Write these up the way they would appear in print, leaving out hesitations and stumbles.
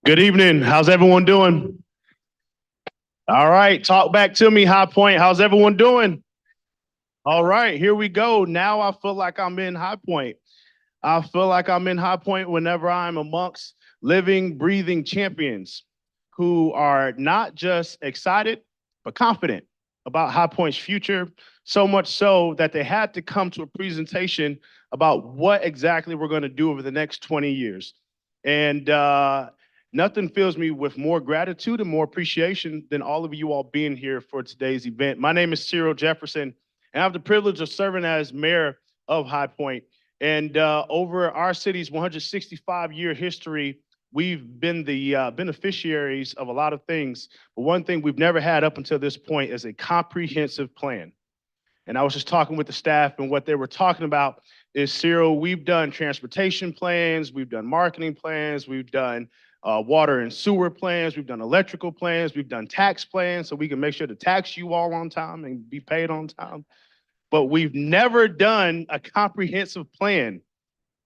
Good evening. How's everyone doing? All right, talk back to me, High Point. How's everyone doing? All right, here we go. Now I feel like I'm in High Point. I feel like I'm in High Point whenever I'm amongst living, breathing champions who are not just excited, but confident about High Point's future. So much so that they had to come to a presentation about what exactly we're going to do over the next 20 years. And nothing fills me with more gratitude and more appreciation than all of you all being here for today's event. My name is Cyril Jefferson, and I have the privilege of serving as mayor of High Point. And over our city's 165-year history, we've been the beneficiaries of a lot of things. But one thing we've never had up until this point is a comprehensive plan. And I was just talking with the staff, and what they were talking about is, Cyril, we've done transportation plans, we've done marketing plans, we've done water and sewer plans, we've done electrical plans, we've done tax plans so we can make sure to tax you all on time and be paid on time. But we've never done a comprehensive plan.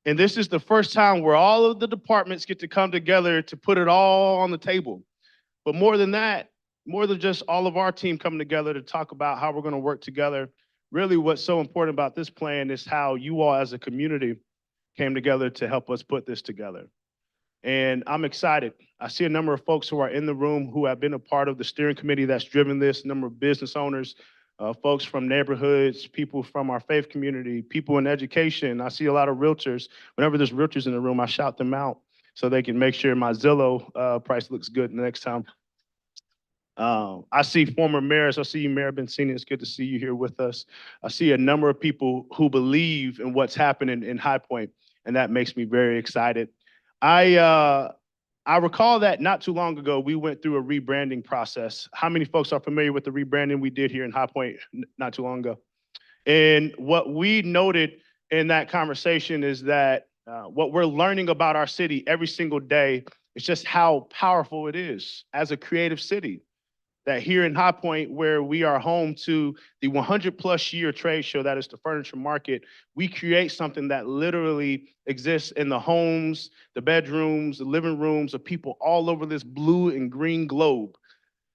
And this is the first time where all of the departments get to come together to put it all on the table. But more than that, more than just all of our team coming together to talk about how we're going to work together, really what's so important about this plan is how you all as a community came together to help us put this together. And I'm excited. I see a number of folks who are in the room who have been a part of the steering committee that's driven this, a number of business owners, folks from neighborhoods, people from our faith community, people in education. I see a lot of realtors. Whenever there's realtors in the room, I shout them out so they can make sure my Zillow price looks good the next time. I see former mayors. I see you, Mayor Bensini. It's good to see you here with us. I see a number of people who believe in what's happening in High Point, and that makes me very excited. I uh, I recall that not too long ago we went through a rebranding process. How many folks are familiar with the rebranding we did here in High Point not too long ago? And what we noted in that conversation is that what we're learning about our city every single day is just how powerful it is as a creative city. That here in High Point, where we are home to the 100+ year trade show that is the furniture market, we create something that literally exists in the homes, the bedrooms, the living rooms of people all over this blue and green globe.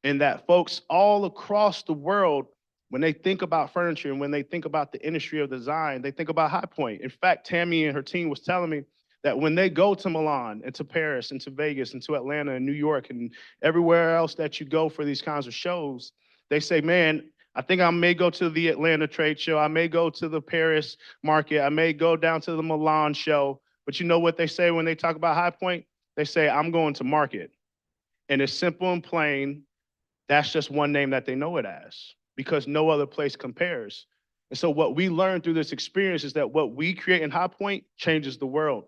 And that folks all across the world, when they think about furniture and when they think about the industry of design, they think about High Point. In fact, Tammy and her team was telling me that when they go to Milan and to Paris and to Vegas and to Atlanta and New York and everywhere else that you go for these kinds of shows, they say, man, I think I may go to the Atlanta trade show. I may go to the Paris market. I may go down to the Milan show. But you know what they say when they talk about High Point? They say, I'm going to market. And it's simple and plain. That's just one name that they know it as because no other place compares. And so what we learned through this experience is that what we create in High Point changes the world.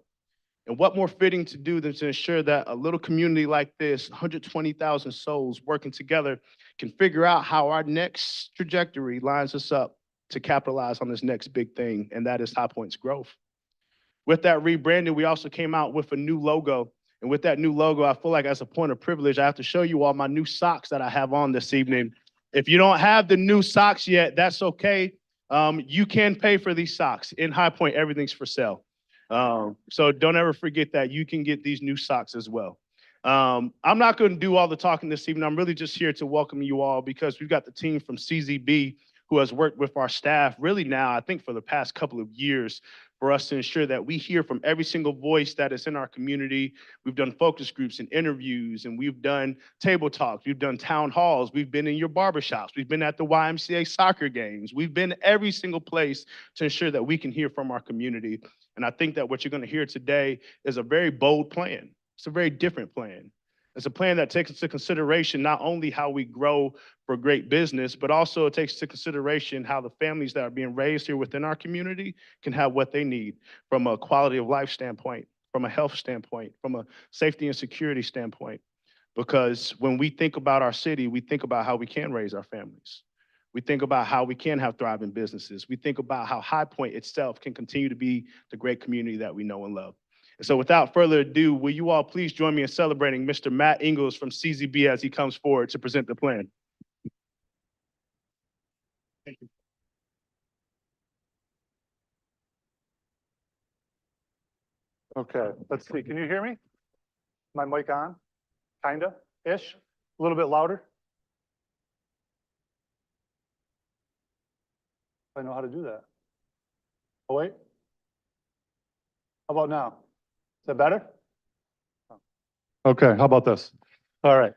And what more fitting to do than to ensure that a little community like this, 120,000 souls working together, can figure out how our next trajectory lines us up to capitalize on this next big thing, and that is High Point's growth. With that rebranding, we also came out with a new logo. And with that new logo, I feel like as a point of privilege, I have to show you all my new socks that I have on this evening. If you don't have the new socks yet, that's okay. You can pay for these socks. In High Point, everything's for sale. So don't ever forget that you can get these new socks as well. I'm not going to do all the talking this evening. I'm really just here to welcome you all because we've got the team from CZB who has worked with our staff really now, I think for the past couple of years, for us to ensure that we hear from every single voice that is in our community. We've done focus groups and interviews, and we've done table talks. We've done town halls. We've been in your barbershops. We've been at the YMCA soccer games. We've been every single place to ensure that we can hear from our community. And I think that what you're going to hear today is a very bold plan. It's a very different plan. It's a plan that takes into consideration not only how we grow for great business, but also it takes into consideration how the families that are being raised here within our community can have what they need from a quality of life standpoint, from a health standpoint, from a safety and security standpoint. Because when we think about our city, we think about how we can raise our families. We think about how we can have thriving businesses. We think about how High Point itself can continue to be the great community that we know and love. And so without further ado, will you all please join me in celebrating Mr. Matt Ingles from CZB as he comes forward to present the plan. Thank you. Okay, let's see. Can you hear me? My mic on? Kinda-ish, a little bit louder. I know how to do that. Oh, wait. How about now? Is that better? Okay, how about this? All right.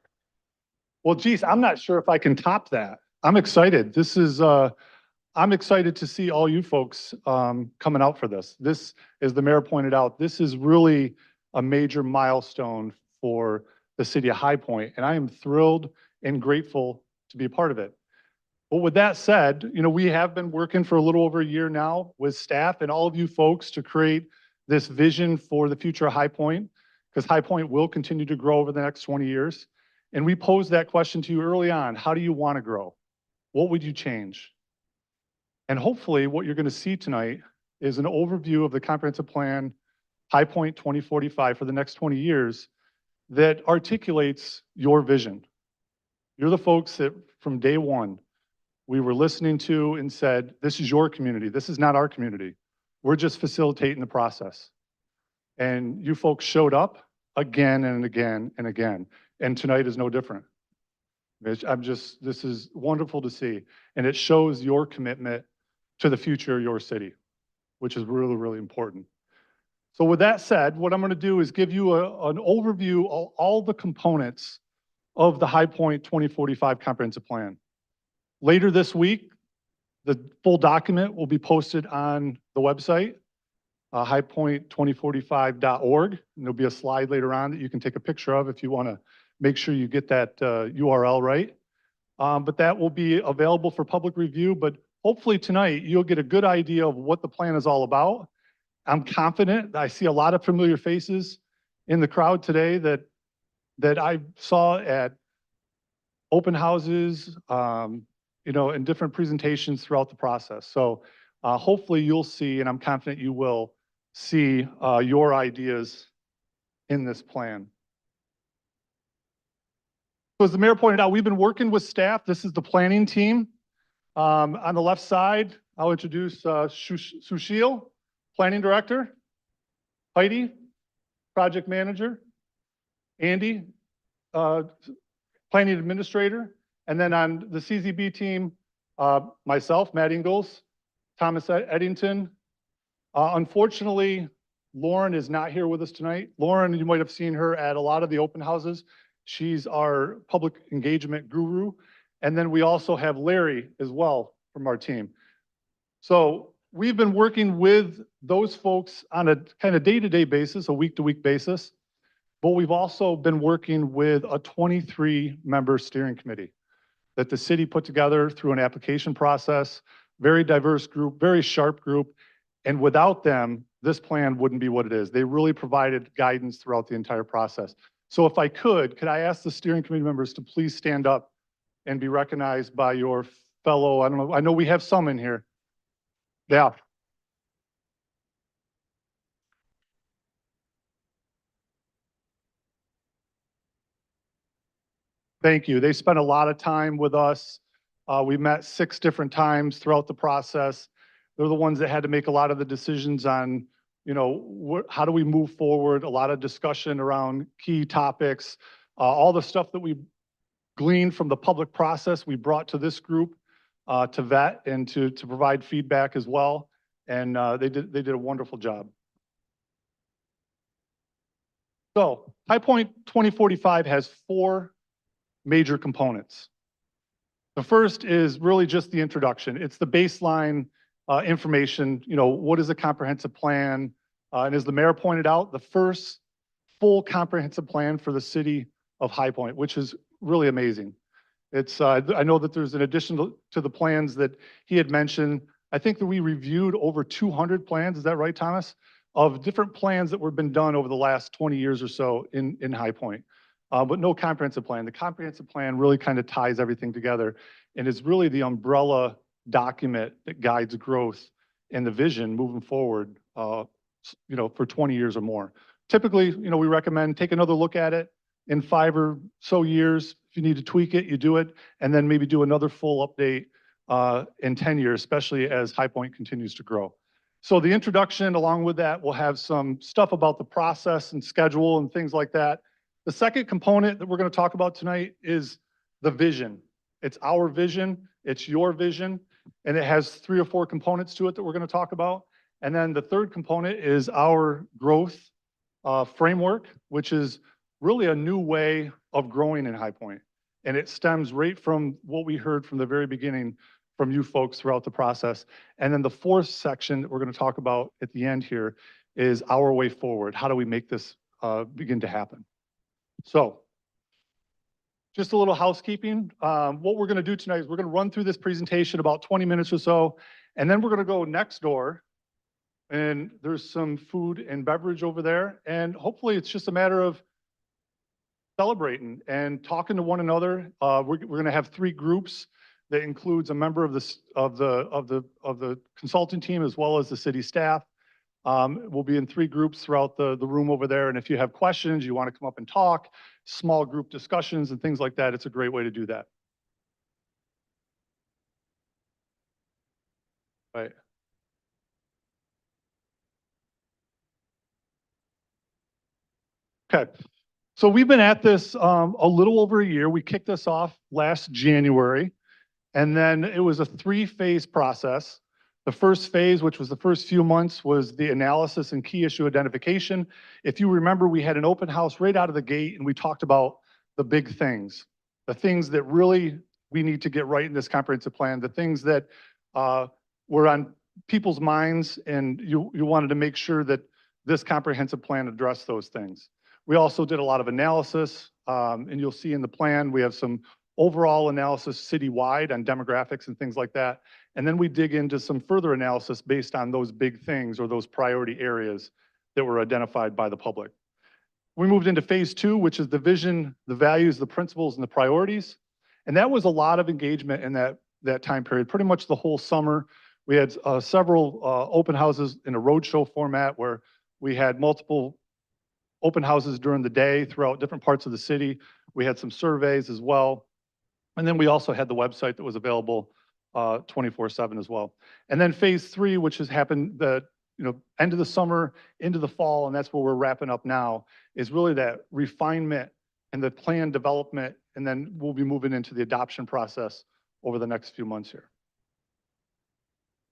Well, geez, I'm not sure if I can top that. I'm excited. I'm excited to see all you folks coming out for this. This, as the mayor pointed out, this is really a major milestone for the city of High Point, and I am thrilled and grateful to be a part of it. But with that said, we have been working for a little over a year now with staff and all of you folks to create this vision for the future of High Point, because High Point will continue to grow over the next 20 years. And we posed that question to you early on. How do you want to grow? What would you change? And hopefully what you're going to see tonight is an overview of the comprehensive plan, High Point 2045 for the next 20 years that articulates your vision. You're the folks that from day one, we were listening to and said, this is your community. This is not our community. We're just facilitating the process. And you folks showed up again and again and again. And tonight is no different. This is wonderful to see. And it shows your commitment to the future of your city, which is really, really important. So with that said, what I'm going to do is give you an overview of all the components of the High Point 2045 comprehensive plan. Later this week, the full document will be posted on the website, highpoint2045.org. And there'll be a slide later on that you can take a picture of if you want to make sure you get that URL right. But that will be available for public review. But hopefully tonight, you'll get a good idea of what the plan is all about. I'm confident. I see a lot of familiar faces in the crowd today that I saw at open houses, in different presentations throughout the process. So hopefully you'll see, and I'm confident you will see your ideas in this plan. So as the mayor pointed out, we've been working with staff. This is the planning team. On the left side, I'll introduce Sushil, planning director, Heidi, project manager, Andy, planning administrator, and then on the CZB team, myself, Matt Ingalls, Thomas Eddington. Unfortunately, Lauren is not here with us tonight. Lauren, you might have seen her at a lot of the open houses. She's our public engagement guru. And then we also have Larry as well from our team. So we've been working with those folks on a kind of day-to-day basis, a week-to-week basis. But we've also been working with a 23-member steering committee that the city put together through an application process, very diverse group, very sharp group. And without them, this plan wouldn't be what it is. They really provided guidance throughout the entire process. So if I could I ask the steering committee members to please stand up and be recognized by your fellow, I know we have some in here. Yeah. Thank you. They spent a lot of time with us. We met 6 different times throughout the process. They're the ones that had to make a lot of the decisions on, how do we move forward, a lot of discussion around key topics, all the stuff that we gleaned from the public process we brought to this group to vet and to provide feedback as well. And they did a wonderful job. So High Point 2045 has 4 major components. The first is really just the introduction. It's the baseline information, what is a comprehensive plan? And as the mayor pointed out, the first full comprehensive plan for the city of High Point, which is really amazing. I know that there's an addition to the plans that he had mentioned. I think that we reviewed over 200 plans, is that right, Thomas? Of different plans that were been done over the last 20 years or so in High Point. But no comprehensive plan. The comprehensive plan really kind of ties everything together and is really the umbrella document that guides growth and the vision moving forward, for 20 years or more. Typically, we recommend take another look at it in 5 or so years. If you need to tweak it, you do it, and then maybe do another full update in 10 years, especially as High Point continues to grow. So the introduction, along with that, will have some stuff about the process and schedule and things like that. The second component that we're going to talk about tonight is the vision. It's our vision, it's your vision, and it has 3 or 4 components to it that we're going to talk about. And then the third component is our growth framework, which is really a new way of growing in High Point. And it stems right from what we heard from the very beginning from you folks throughout the process. And then the fourth section that we're going to talk about at the end here is our way forward. How do we make this begin to happen? So just a little housekeeping. What we're going to do tonight is we're going to run through this presentation about 20 minutes or so, and then we're going to go next door, and there's some food and beverage over there, and hopefully it's just a matter of celebrating and talking to one another. We're going to have 3 groups that includes a member of the consulting team as well as the city staff. We'll be in 3 groups throughout the room over there. And if you have questions, you want to come up and talk, small group discussions and things like that, it's a great way to do that. Right. Okay. So we've been at this a little over a year. We kicked this off last January, and then it was a 3-phase process. The first phase, which was the first few months, was the analysis and key issue identification. If you remember, we had an open house right out of the gate, and we talked about the big things, the things that really we need to get right in this comprehensive plan, the things that were on people's minds, and you wanted to make sure that this comprehensive plan addressed those things. We also did a lot of analysis, and you'll see in the plan, we have some overall analysis citywide on demographics and things like that. And then we dig into some further analysis based on those big things or those priority areas that were identified by the public. We moved into phase 2, which is the vision, the values, the principles, and the priorities. And that was a lot of engagement in that time period, pretty much the whole summer. We had several open houses in a roadshow format where we had multiple open houses during the day throughout different parts of the city. We had some surveys as well. And then we also had the website that was available 24/7 as well. And then phase 3, which has happened the end of the summer into the fall, and that's where we're wrapping up now, is really that refinement and the plan development, and then we'll be moving into the adoption process over the next few months here.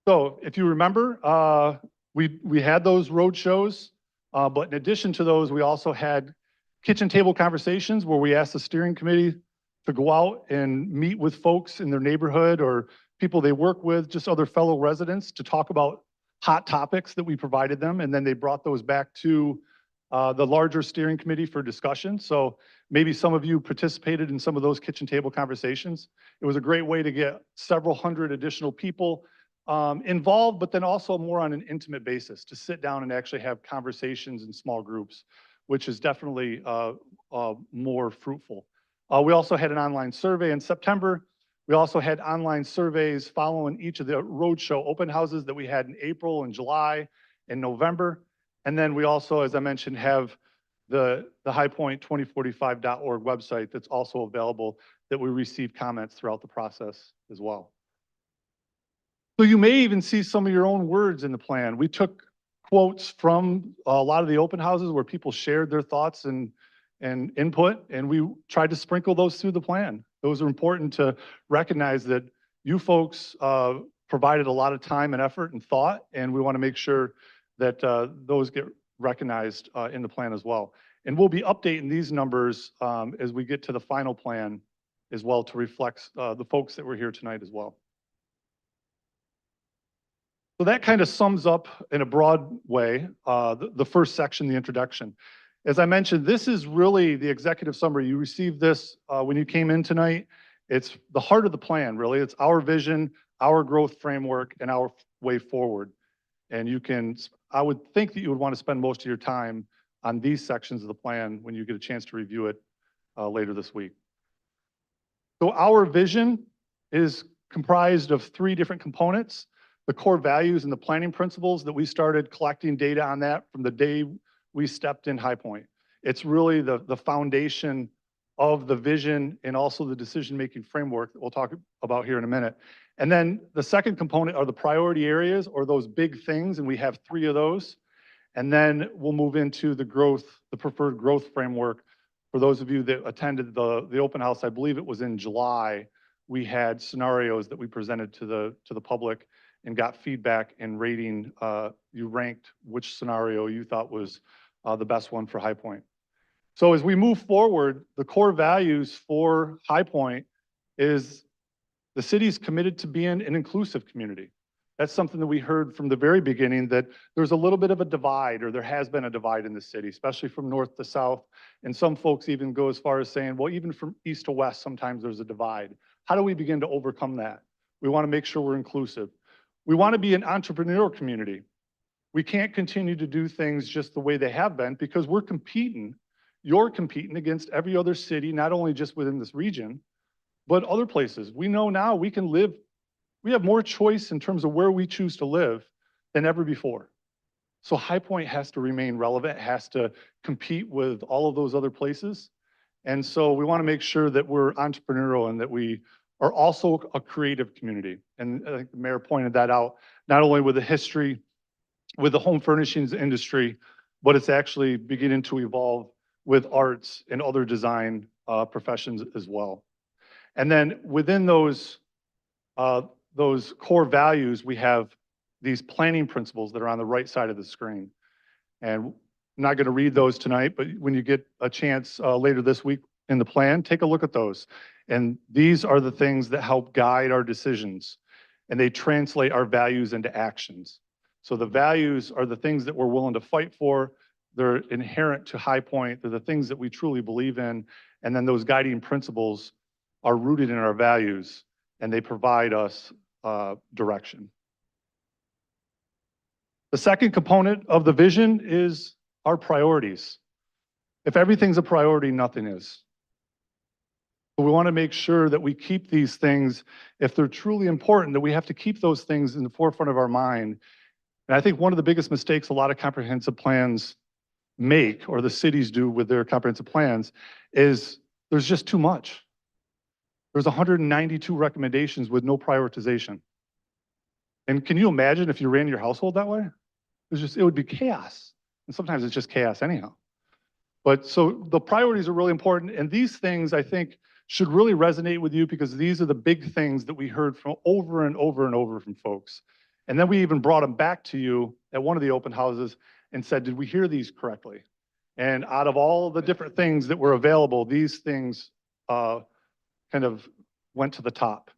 So if you remember, we had those road shows, but in addition to those, we also had kitchen table conversations where we asked the steering committee to go out and meet with folks in their neighborhood or people they work with, just other fellow residents, to talk about hot topics that we provided them. And then they brought those back to the larger steering committee for discussion. So maybe some of you participated in some of those kitchen table conversations. It was a great way to get several hundred additional people involved, but then also more on an intimate basis to sit down and actually have conversations in small groups, which is definitely more fruitful. We also had an online survey in September. We also had online surveys following each of the roadshow open houses that we had in April and July and November. And then we also, as I mentioned, have the highpoint2045.org website that's also available that we receive comments throughout the process as well. So you may even see some of your own words in the plan. We took quotes from a lot of the open houses where people shared their thoughts and input, and we tried to sprinkle those through the plan. Those are important to recognize that you folks provided a lot of time and effort and thought, and we want to make sure that those get recognized in the plan as well. And we'll be updating these numbers as we get to the final plan as well to reflect the folks that were here tonight as well. So that kind of sums up in a broad way the first section, the introduction. As I mentioned, this is really the executive summary. You received this when you came in tonight. It's the heart of the plan, really. It's our vision, our growth framework, and our way forward. And I would think that you would want to spend most of your time on these sections of the plan when you get a chance to review it later this week. So our vision is comprised of 3 different components: the core values and the planning principles that we started collecting data on that from the day we stepped in High Point. It's really the foundation of the vision and also the decision-making framework that we'll talk about here in a minute. And then the second component are the priority areas, or those big things, and we have 3 of those. And then we'll move into the preferred growth framework, For those of you that attended the open house, I believe it was in July, we had scenarios that we presented to the public and got feedback and rating. You ranked which scenario you thought was the best one for High Point. So as we move forward, the core values for High Point is the city's committed to being an inclusive community. That's something that we heard from the very beginning, that there's a little bit of a divide, or there has been a divide in the city, especially from north to south. And some folks even go as far as saying, well, even from east to west, sometimes there's a divide. How do we begin to overcome that? We want to make sure we're inclusive. We want to be an entrepreneurial community. We can't continue to do things just the way they have been, because we're competing. You're competing against every other city, not only just within this region, but other places. We know now we can live, we have more choice in terms of where we choose to live than ever before. So High Point has to remain relevant, has to compete with all of those other places. And so we want to make sure that we're entrepreneurial and that we are also a creative community. And I think the mayor pointed that out, not only with the history, with the home furnishings industry, but it's actually beginning to evolve with arts and other design professions as well. And then within those core values, we have these planning principles that are on the right side of the screen. And I'm not going to read those tonight, but when you get a chance later this week in the plan, take a look at those. And these are the things that help guide our decisions, and they translate our values into actions. So the values are the things that we're willing to fight for. They're inherent to High Point. They're the things that we truly believe in. And then those guiding principles are rooted in our values, and they provide us direction. The second component of the vision is our priorities. If everything's a priority, nothing is. But we want to make sure that we keep these things, if they're truly important, that we have to keep those things in the forefront of our mind. And I think one of the biggest mistakes a lot of comprehensive plans make, or the cities do with their comprehensive plans, is there's just too much. There's 192 recommendations with no prioritization. And can you imagine if you ran your household that way? It would be chaos. And sometimes it's just chaos anyhow. But so the priorities are really important. And these things, I think, should really resonate with you, because these are the big things that we heard from over and over and over from folks. And then we even brought them back to you at one of the open houses and said, did we hear these correctly? And out of all the different things that were available, these things kind of went to the top.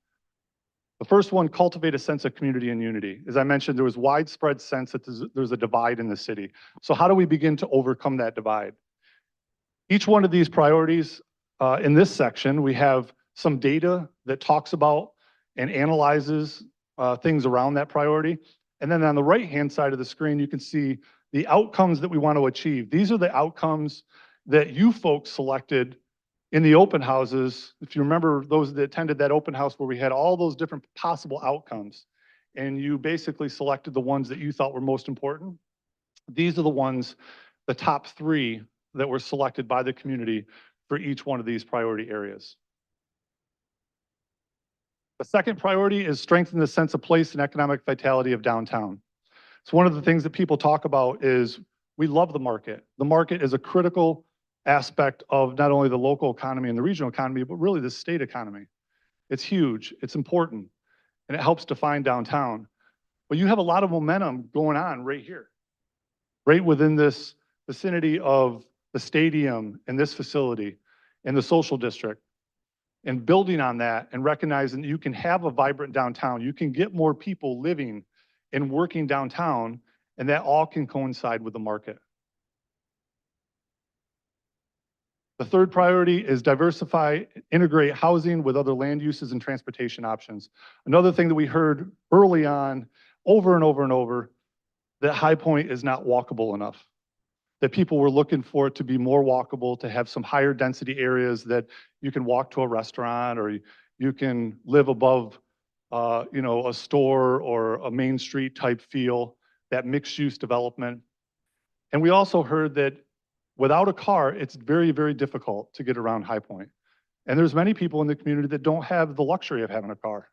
The first one, cultivate a sense of community and unity. As I mentioned, there was widespread sense that there's a divide in the city. So how do we begin to overcome that divide? Each one of these priorities, in this section, we have some data that talks about and analyzes things around that priority. And then on the right-hand side of the screen, you can see the outcomes that we want to achieve. These are the outcomes that you folks selected in the open houses. If you remember, those that attended that open house where we had all those different possible outcomes, and you basically selected the ones that you thought were most important. These are the ones, the top 3 that were selected by the community for each one of these priority areas. The second priority is strengthen the sense of place and economic vitality of downtown. So one of the things that people talk about is we love the market. The market is a critical aspect of not only the local economy and the regional economy, but really the state economy. It's huge, it's important, and it helps define downtown. But you have a lot of momentum going on right here, right within this vicinity of the stadium and this facility and the social district. And building on that and recognizing that you can have a vibrant downtown, you can get more people living and working downtown, and that all can coincide with the market. The third priority is diversify, integrate housing with other land uses and transportation options. Another thing that we heard early on, over and over and over, that High Point is not walkable enough. That people were looking for it to be more walkable, to have some higher density areas that you can walk to a restaurant, or you can live above a store or a main street type feel, that mixed use development. And we also heard that without a car, it's very, very difficult to get around High Point. And there's many people in the community that don't have the luxury of having a car.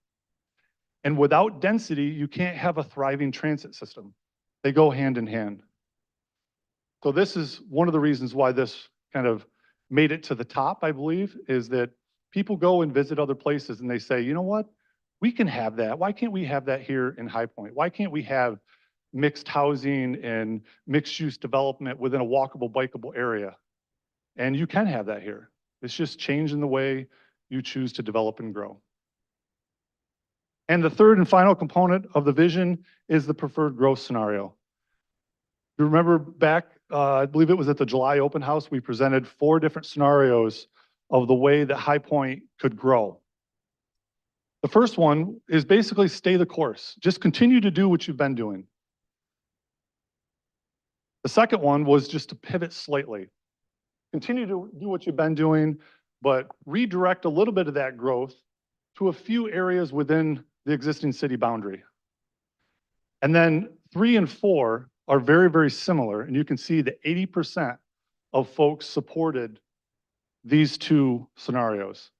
And without density, you can't have a thriving transit system. They go hand in hand. So this is one of the reasons why this kind of made it to the top, I believe, is that people go and visit other places and they say, you know what? We can have that. Why can't we have that here in High Point? Why can't we have mixed housing and mixed use development within a walkable, bikeable area? And you can have that here. It's just changing the way you choose to develop and grow. And the third and final component of the vision is the preferred growth scenario. You remember back, I believe it was at the July open house, we presented 4 different scenarios of the way that High Point could grow. The first one is basically stay the course. Just continue to do what you've been doing. The second one was just to pivot slightly. Continue to do what you've been doing, but redirect a little bit of that growth to a few areas within the existing city boundary. And then 3 and 4 are very, very similar. And you can see that 80% of folks supported these 2 scenarios.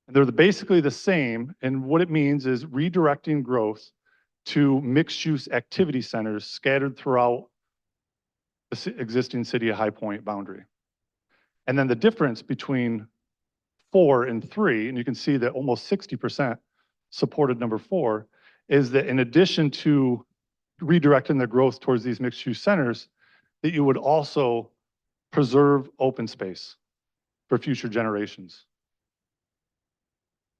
And they're basically the same. And what it means is redirecting growth to mixed use activity centers scattered throughout the existing city of High Point boundary. And then the difference between 4 and 3, and you can see that almost 60% supported number 4, is that in addition to redirecting the growth towards these mixed use centers, that you would also preserve open space for future generations.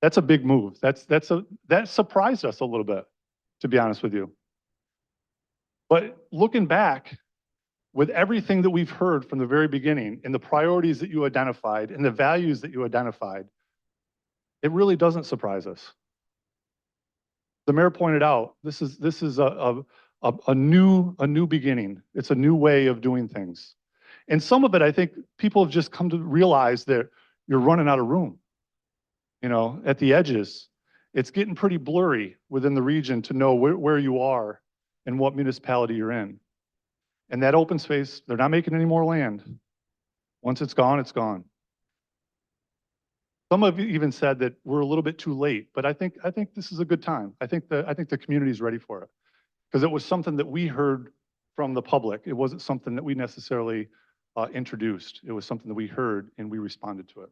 That's a big move. That surprised us a little bit, to be honest with you. But looking back, with everything that we've heard from the very beginning and the priorities that you identified and the values that you identified, it really doesn't surprise us. The mayor pointed out, this is a new beginning. It's a new way of doing things. And some of it, I think people have just come to realize that you're running out of room. You know, at the edges, it's getting pretty blurry within the region to know where you are and what municipality you're in. And that open space, they're not making any more land. Once it's gone, it's gone. Some have even said that we're a little bit too late, but I think this is a good time. I think the community is ready for it because it was something that we heard from the public. It wasn't something that we necessarily introduced. It was something that we heard and we responded to it.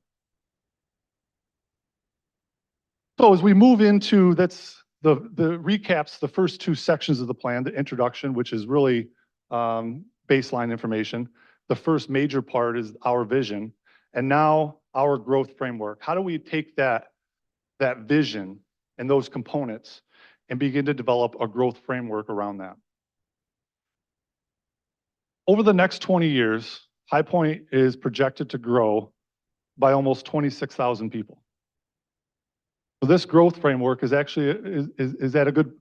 So as we move into, that's the recaps, the first 2 sections of the plan, the introduction, which is really baseline information. The first major part is our vision, and now our growth framework. How do we take that vision and those components and begin to develop a growth framework around that? Over the next 20 years, High Point is projected to grow by almost 26,000 people. So this growth framework is actually is at a good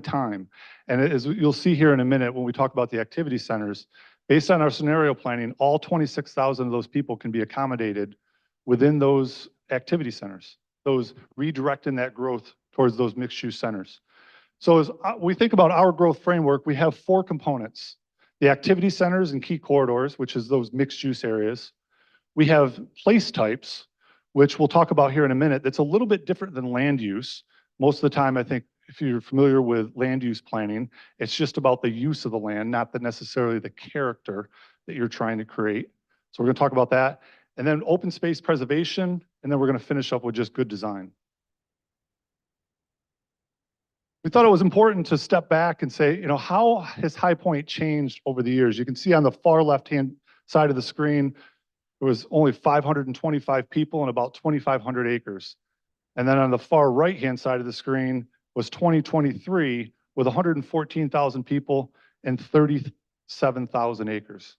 time, and as you'll see here in a minute when we talk about the activity centers, based on our scenario planning, all 26,000 of those people can be accommodated within those activity centers, those redirecting that growth towards those mixed-use centers. So as we think about our growth framework, we have 4 components: the activity centers and key corridors, which is those mixed-use areas. We have place types, which we'll talk about here in a minute, that's a little bit different than land use. Most of the time, I think, if you're familiar with land use planning, it's just about the use of the land, not necessarily the character that you're trying to create. So we're going to talk about that. And then open space preservation, and then we're going to finish up with just good design. We thought it was important to step back and say, you know, how has High Point changed over the years? You can see on the far left-hand side of the screen, there was only 525 people and about 2,500 acres. And then on the far right-hand side of the screen was 2023 with 114,000 people and 37,000 acres.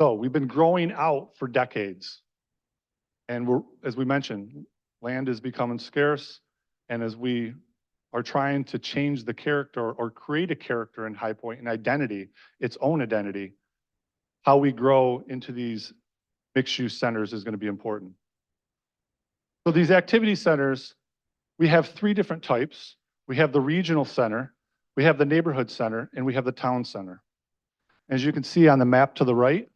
So we've been growing out for decades. And as we mentioned, land is becoming scarce. And as we are trying to change the character or create a character in High Point, an identity, its own identity, how we grow into these mixed-use centers is going to be important. So these activity centers, we have 3 different types. We have the regional center, we have the neighborhood center, and we have the town center. As you can see on the map to the right,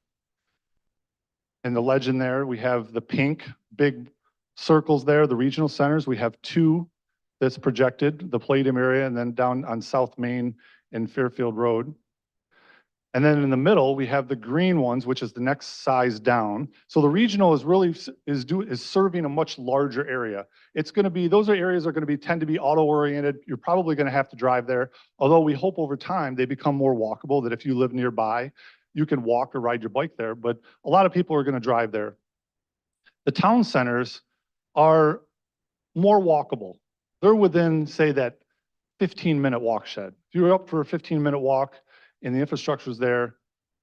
in the legend there, we have the pink big circles there, the regional centers. We have 2 that's projected, the Palladium area, and then down on South Main and Fairfield Road. And then in the middle, we have the green ones, which is the next size down. So the regional is really is serving a much larger area. It's going to be, those are areas are going to be tend to be auto oriented. You're probably going to have to drive there. Although we hope over time they become more walkable, that if you live nearby, you can walk or ride your bike there. But a lot of people are going to drive there. The town centers are more walkable. They're within, say, that 15-minute walk shed. If you're up for a 15-minute walk and the infrastructure is there,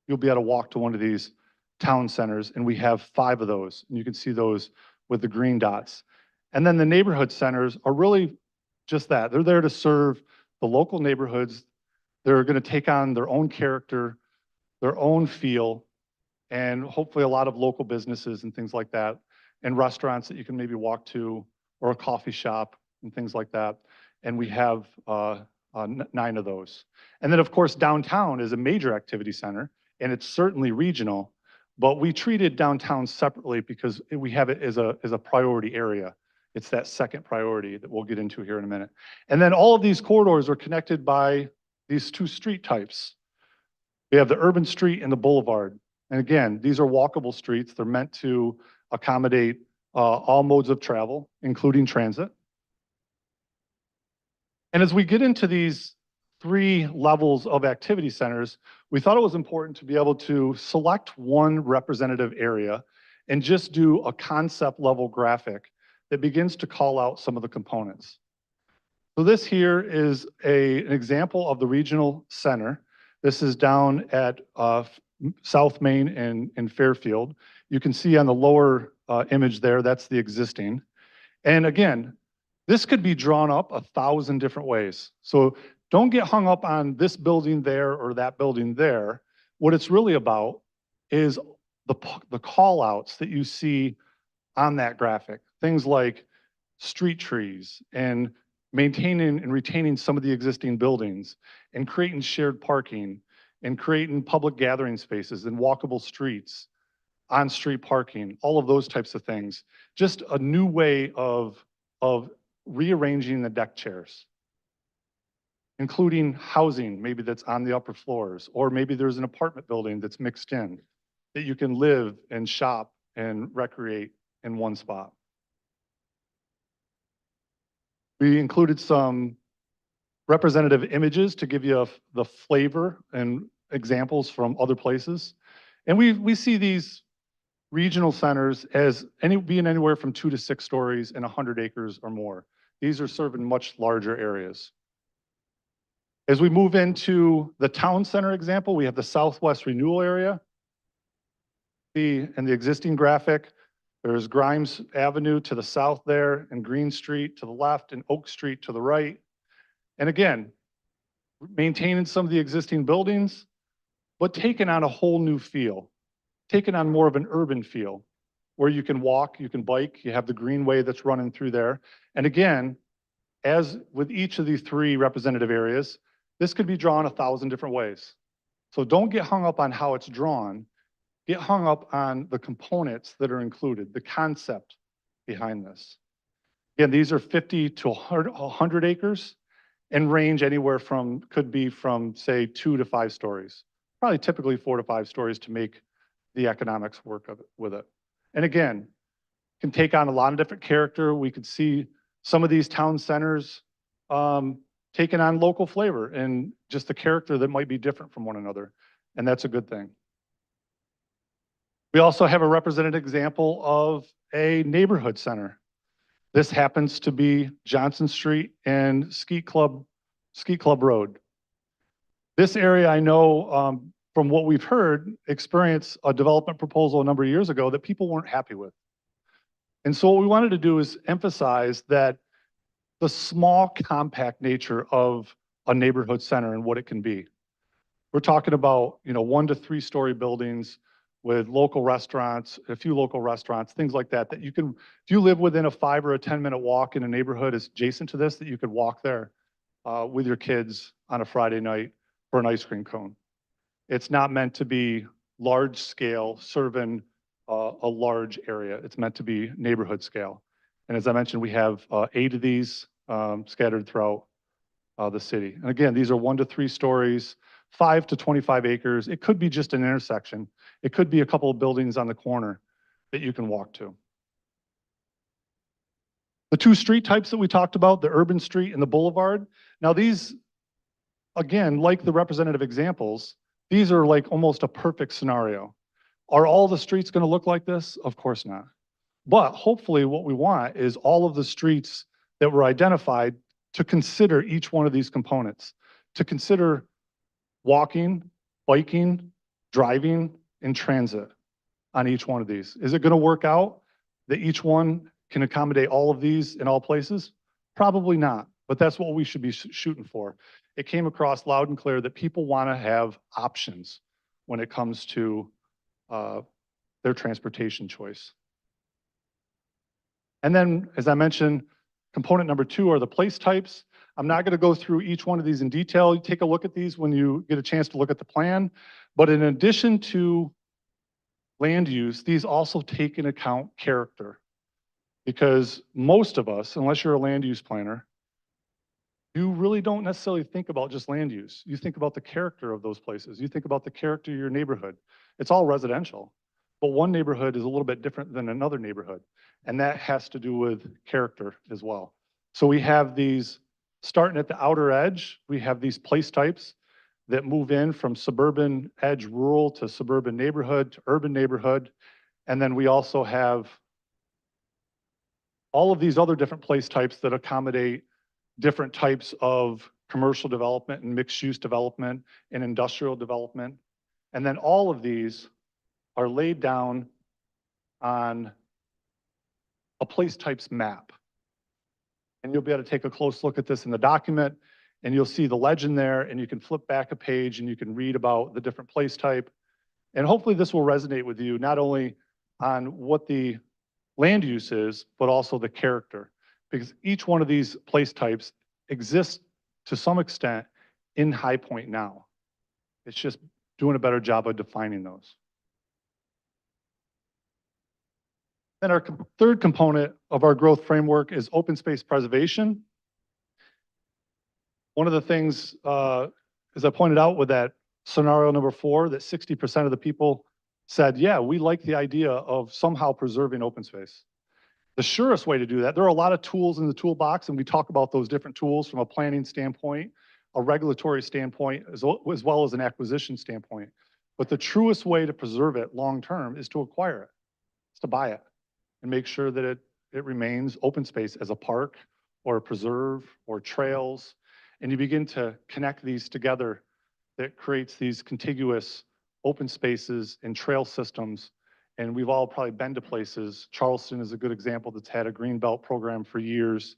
you'll be able to walk to one of these town centers, and we have 5 of those. And you can see those with the green dots. And then the neighborhood centers are really just that. They're there to serve the local neighborhoods. They're going to take on their own character, their own feel, and hopefully a lot of local businesses and things like that, and restaurants that you can maybe walk to, or a coffee shop and things like that. And we have 9 of those. And then, of course, downtown is a major activity center, and it's certainly regional, but we treated downtown separately because we have it as a priority area. It's that second priority that we'll get into here in a minute. And then all of these corridors are connected by these 2 street types. We have the urban street and the boulevard. And again, these are walkable streets. They're meant to accommodate all modes of travel, including transit. And as we get into these 3 levels of activity centers, we thought it was important to be able to select one representative area and just do a concept level graphic that begins to call out some of the components. So this here is an example of the regional center. This is down at South Main in Fairfield. You can see on the lower image there, that's the existing. And again, this could be drawn up 1,000 different ways. So don't get hung up on this building there or that building there. What it's really about is the call outs that you see on that graphic. Things like street trees and maintaining and retaining some of the existing buildings and creating shared parking and creating public gathering spaces and walkable streets, on-street parking, all of those types of things. Just a new way of rearranging the deck chairs, including housing, maybe that's on the upper floors, or maybe there's an apartment building that's mixed in, that you can live and shop and recreate in one spot. We included some representative images to give you the flavor and examples from other places. And we see these regional centers as being anywhere from 2 to 6 stories and 100 acres or more. These are serving much larger areas. As we move into the town center example, we have the Southwest Renewal Area. In the existing graphic, there's Grimes Avenue to the south there, and Green Street to the left, and Oak Street to the right. And again, maintaining some of the existing buildings, but taking on a whole new feel, taking on more of an urban feel, where you can walk, you can bike, you have the greenway that's running through there. And again, as with each of these 3 representative areas, this could be drawn 1,000 different ways. So don't get hung up on how it's drawn. Get hung up on the components that are included, the concept behind this. Again, these are 50 to 100 acres and range anywhere from, could be from, say, 2 to 5 stories. Probably typically 4 to 5 stories to make the economics work with it. And again, can take on a lot of different character. We could see some of these town centers taking on local flavor and just the character that might be different from one another. And that's a good thing. We also have a representative example of a neighborhood center. This happens to be Johnson Street and Skeet Club Road. This area, I know from what we've heard, experienced a development proposal a number of years ago that people weren't happy with. And so what we wanted to do is emphasize that the small, compact nature of a neighborhood center and what it can be. We're talking about, 1 to 3 story buildings with local restaurants, a few local restaurants, things like that, that you can, if you live within a 5 or a 10-minute walk in a neighborhood adjacent to this, that you could walk there with your kids on a Friday night for an ice cream cone. It's not meant to be large scale, serving a large area. It's meant to be neighborhood scale. And as I mentioned, we have 8 of these scattered throughout the city. And again, these are 1 to 3 stories, 5 to 25 acres. It could be just an intersection. It could be a couple of buildings on the corner that you can walk to. The two street types that we talked about, the urban street and the boulevard. Now these, again, like the representative examples, these are like almost a perfect scenario. Are all the streets going to look like this? Of course not. But hopefully what we want is all of the streets that were identified to consider each one of these components, to consider walking, biking, driving, and transit on each one of these. Is it going to work out that each one can accommodate all of these in all places? Probably not, but that's what we should be shooting for. It came across loud and clear that people want to have options when it comes to their transportation choice. And then, as I mentioned, component number 2 are the place types. I'm not going to go through each one of these in detail. You take a look at these when you get a chance to look at the plan. But in addition to land use, these also take into account character. Because most of us, unless you're a land use planner, you really don't necessarily think about just land use. You think about the character of those places. You think about the character of your neighborhood. It's all residential, but one neighborhood is a little bit different than another neighborhood. And that has to do with character as well. So we have these, starting at the outer edge, we have these place types that move in from suburban edge rural to suburban neighborhood to urban neighborhood. And then we also have all of these other different place types that accommodate different types of commercial development and mixed use development and industrial development. And then all of these are laid down on a place types map. And you'll be able to take a close look at this in the document, and you'll see the legend there, and you can flip back a page and you can read about the different place type. And hopefully this will resonate with you, not only on what the land use is, but also the character. Because each one of these place types exists to some extent in High Point now. It's just doing a better job of defining those. Then our third component of our growth framework is open space preservation. One of the things, as I pointed out with that scenario number 4, that 60% of the people said, yeah, we like the idea of somehow preserving open space. The surest way to do that, there are a lot of tools in the toolbox, and we talk about those different tools from a planning standpoint, a regulatory standpoint, as well as an acquisition standpoint. But the truest way to preserve it long-term is to acquire it, is to buy it, and make sure that it remains open space as a park or a preserve or trails. And you begin to connect these together, that creates these contiguous open spaces and trail systems. And we've all probably been to places. Charleston is a good example that's had a green belt program for years.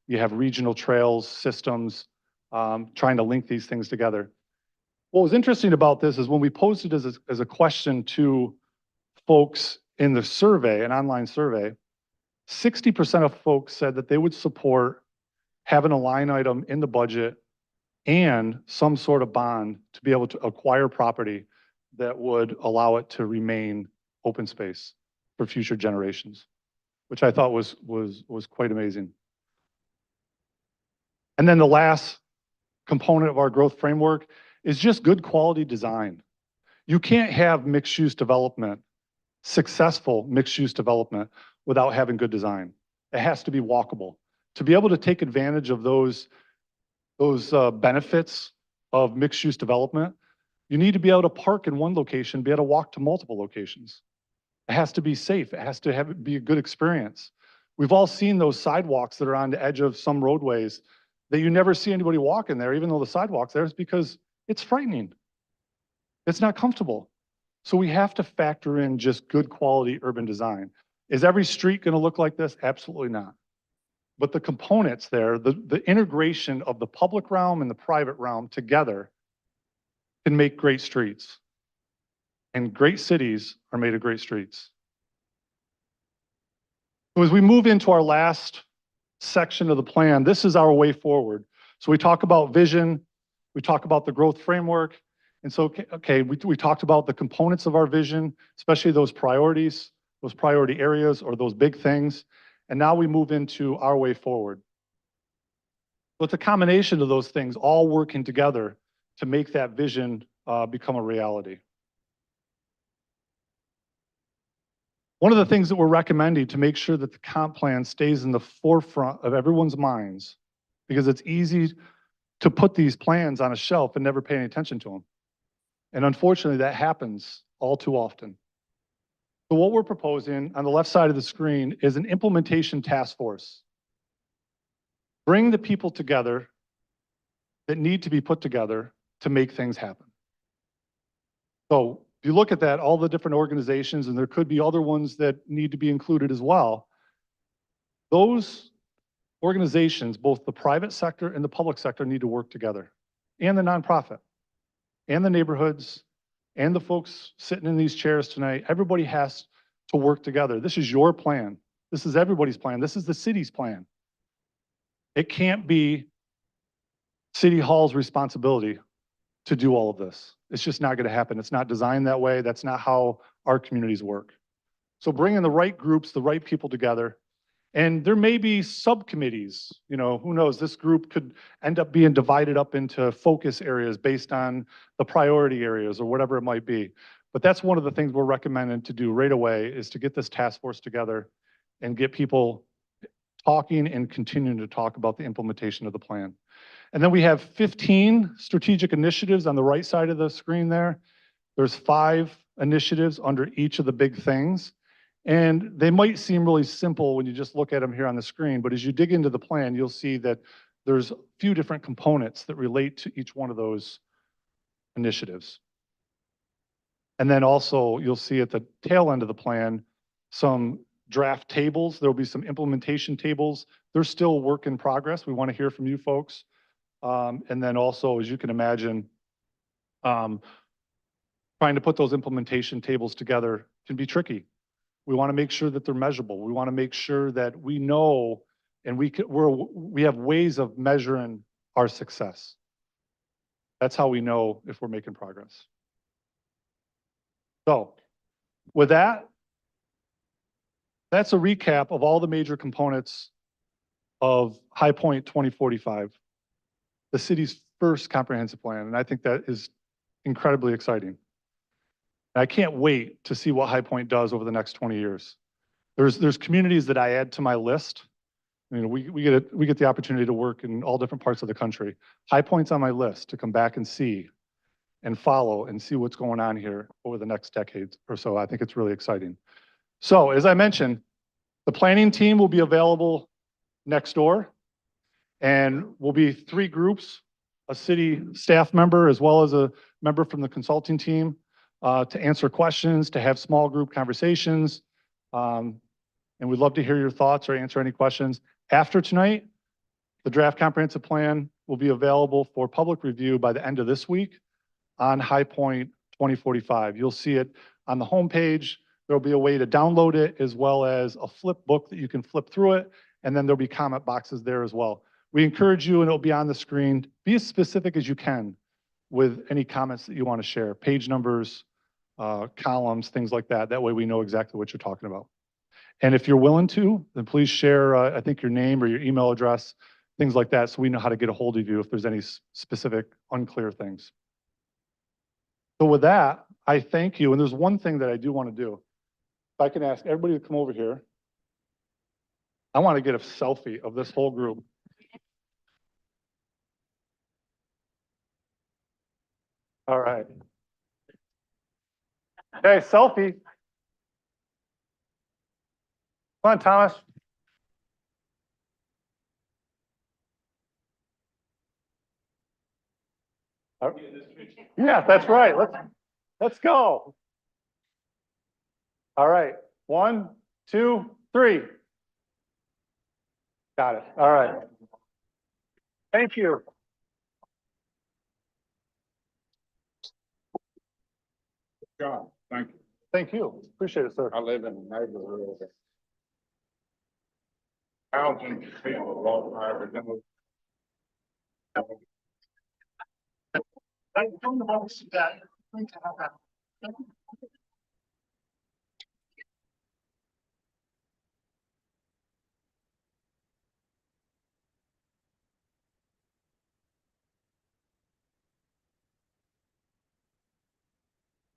You have regional trails systems trying to link these things together. What was interesting about this is when we posted as a question to folks in the survey, an online survey, 60% of folks said that they would support having a line item in the budget and some sort of bond to be able to acquire property that would allow it to remain open space for future generations, which I thought was quite amazing. And then the last component of our growth framework is just good quality design. You can't have mixed use development, successful mixed use development, without having good design. It has to be walkable. To be able to take advantage of those benefits of mixed use development, you need to be able to park in one location, be able to walk to multiple locations. It has to be safe. It has to be a good experience. We've all seen those sidewalks that are on the edge of some roadways that you never see anybody walking there, even though the sidewalk's there, is because it's frightening. It's not comfortable. So we have to factor in just good quality urban design. Is every street going to look like this? Absolutely not. But the components there, the integration of the public realm and the private realm together can make great streets. And great cities are made of great streets. So as we move into our last section of the plan, this is our way forward. So we talk about vision, we talk about the growth framework. And so, okay, we talked about the components of our vision, especially those priorities, those priority areas, or those big things. And now we move into our way forward. So it's a combination of those things all working together to make that vision become a reality. One of the things that we're recommending to make sure that the comp plan stays in the forefront of everyone's minds, because it's easy to put these plans on a shelf and never pay any attention to them. And unfortunately, that happens all too often. So what we're proposing on the left side of the screen is an implementation task force. Bring the people together that need to be put together to make things happen. So if you look at that, all the different organizations, and there could be other ones that need to be included as well, those organizations, both the private sector and the public sector, need to work together, and the nonprofit, and the neighborhoods, and the folks sitting in these chairs tonight. Everybody has to work together. This is your plan. This is everybody's plan. This is the city's plan. It can't be City Hall's responsibility to do all of this. It's just not going to happen. It's not designed that way. That's not how our communities work. So bringing the right groups, the right people together, and there may be subcommittees, you know, who knows, this group could end up being divided up into focus areas based on the priority areas or whatever it might be. But that's one of the things we're recommending to do right away, is to get this task force together and get people talking and continuing to talk about the implementation of the plan. And then we have 15 strategic initiatives on the right side of the screen there. There's 5 initiatives under each of the big things. And they might seem really simple when you just look at them here on the screen, but as you dig into the plan, you'll see that there's a few different components that relate to each one of those initiatives. And then also you'll see at the tail end of the plan, some draft tables. There'll be some implementation tables. They're still work in progress. We want to hear from you folks. And then also, as you can imagine, trying to put those implementation tables together can be tricky. We want to make sure that they're measurable. We want to make sure that we know and we have ways of measuring our success. That's how we know if we're making progress. So with that, that's a recap of all the major components of High Point 2045, the city's first comprehensive plan. And I think that is incredibly exciting. I can't wait to see what High Point does over the next 20 years. There's communities that I add to my list. You know, we get the opportunity to work in all different parts of the country. High Point's on my list to come back and see and follow and see what's going on here over the next decade or so. I think it's really exciting. So as I mentioned, the planning team will be available next door, and we'll be 3 groups, a city staff member as well as a member from the consulting team, to answer questions, to have small group conversations. And we'd love to hear your thoughts or answer any questions. After tonight, the draft comprehensive plan will be available for public review by the end of this week on High Point 2045. You'll see it on the homepage. There'll be a way to download it, as well as a flip book that you can flip through it. And then there'll be comment boxes there as well. We encourage you, and it'll be on the screen, be as specific as you can with any comments that you want to share, page numbers, columns, things like that. That way we know exactly what you're talking about. And if you're willing to, then please share, I think, your name or your email address, things like that, so we know how to get a hold of you if there's any specific unclear things. So with that, I thank you. And there's one thing that I do want to do. If I can ask everybody to come over here. I want to get a selfie of this whole group. All right. Hey, selfie. Come on, Thomas. Yeah, that's right. Let's go. All right. 1, 2, 3. Got it. All right. Thank you. John, thank you. Thank you. Appreciate it, sir. I live in the neighborhood. Thousands of people walk by every day. I don't know about that.